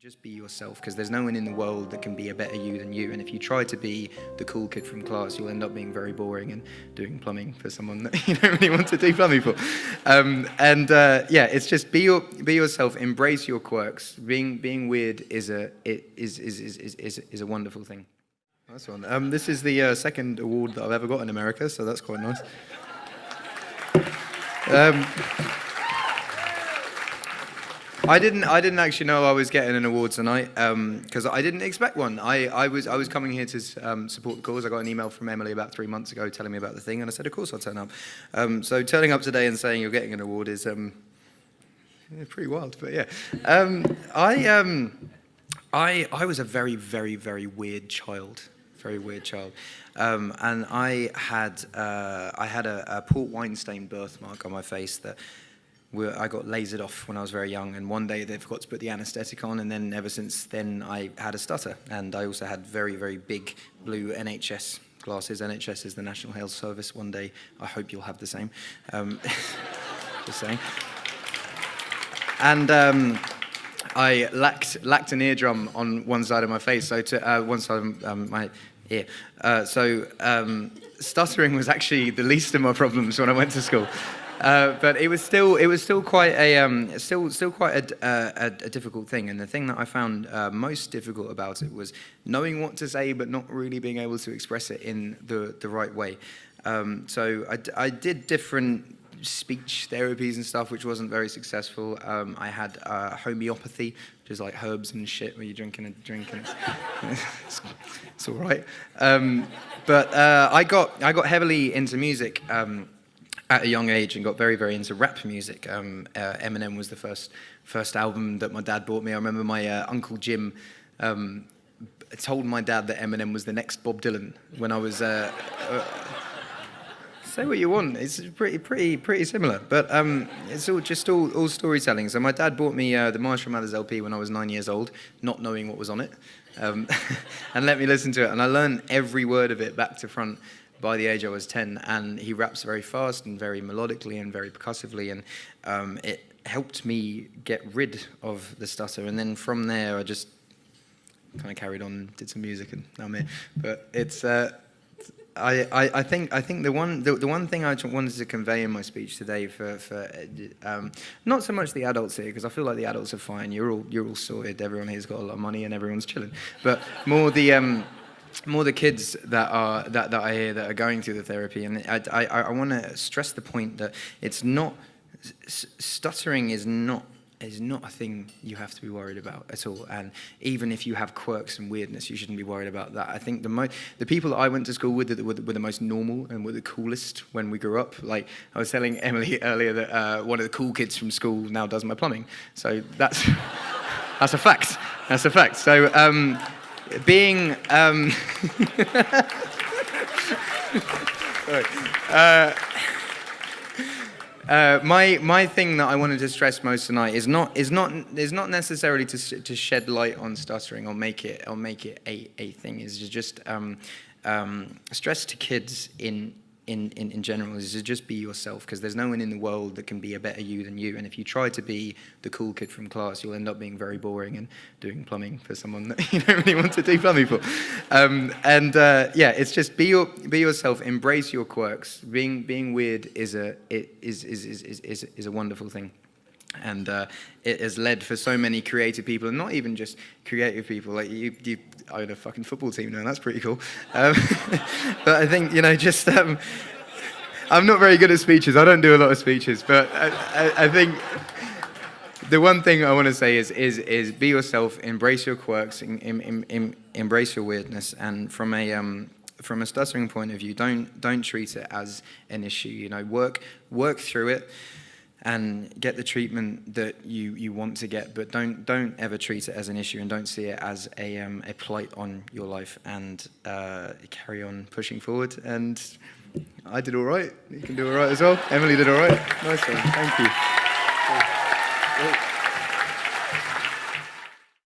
Just be yourself, because there's no one in the world that can be a better you than you. And if you try to be the cool kid from class, you'll end up being very boring and doing plumbing for someone that you don't really want to do plumbing for. Yeah, it's just be yourself, embrace your quirks. Being weird is a wonderful thing. Nice one. This is the second award that I've ever got in America, so that's quite nice. I didn't actually know I was getting an award tonight because I didn't expect one. I was coming here to support the cause. I got an email from Emily about 3 months ago telling me about the thing, and I said, of course I'll turn up. So turning up today and saying you're getting an award is pretty wild, but yeah. I was a very, very, very weird child. Very weird child. And I had a port wine stained birthmark on my face that I got lasered off when I was very young, and one day they forgot to put the anaesthetic on, and then ever since then I had a stutter, and I also had very, very big blue NHS glasses. NHS is the National Health Service. One day I hope you'll have the same. Just saying. And I lacked an eardrum on one side of my face, so to one side of my ear. Stuttering was actually the least of my problems when I went to school. But it was still quite a difficult thing, and the thing that I found most difficult about it was knowing what to say but not really being able to express it in the right way. So I did different speech therapies and stuff, which wasn't very successful. I had homeopathy, which is like herbs and shit where you're drinking a drink and it's all right. But I got heavily into music at a young age and got very, very into rap music. Eminem was the first album that my dad bought me. I remember my Uncle Jim told my dad that Eminem was the next Bob Dylan when I was... say what you want. It's pretty similar, but it's all storytelling. So my dad bought me the Marshall Mathers LP when I was 9 years old, not knowing what was on it, and let me listen to it. And I learned every word of it back to front by the age I was 10, and he raps very fast and very melodically and very percussively, and it helped me get rid of the stutter. And then from there, I just kind of carried on, did some music, and now I'm here. But it's I think the one thing I wanted to convey in my speech today for not so much the adults here, because I feel like the adults are fine. You're all sorted. Everyone here's got a lot of money and everyone's chilling. But more the kids that I hear that are going through the therapy, and I want to stress the point that it's not stuttering is not a thing you have to be worried about at all. And even if you have quirks and weirdness, you shouldn't be worried about that. I think the people that I went to school with were the most normal and were the coolest when we grew up. Like I was telling Emily earlier that one of the cool kids from school now does my plumbing. So that's a fact. That's a fact. So being my thing that I wanted to stress most tonight is not necessarily to shed light on stuttering or make it a thing. Is just stress to kids in general is to just be yourself, because there's no one in the world that can be a better you than you. And if you try to be the cool kid from class, you'll end up being very boring and doing plumbing for someone that you don't really want to do plumbing for. Yeah, it's just be yourself, embrace your quirks. Being weird is a wonderful thing. And it has led for so many creative people, and not even just creative people. Like you own a fucking football team now, and that's pretty cool. But I think, just I'm not very good at speeches. I don't do a lot of speeches, but I think the one thing I want to say is be yourself, embrace your quirks, embrace your weirdness, and from a stuttering point of view, don't treat it as an issue. Work through it and get the treatment that you want to get, but don't ever treat it as an issue, and don't see it as a plight on your life, and carry on pushing forward. And I did all right. You can do all right as well. Emily did all right. Nice one. Thank you.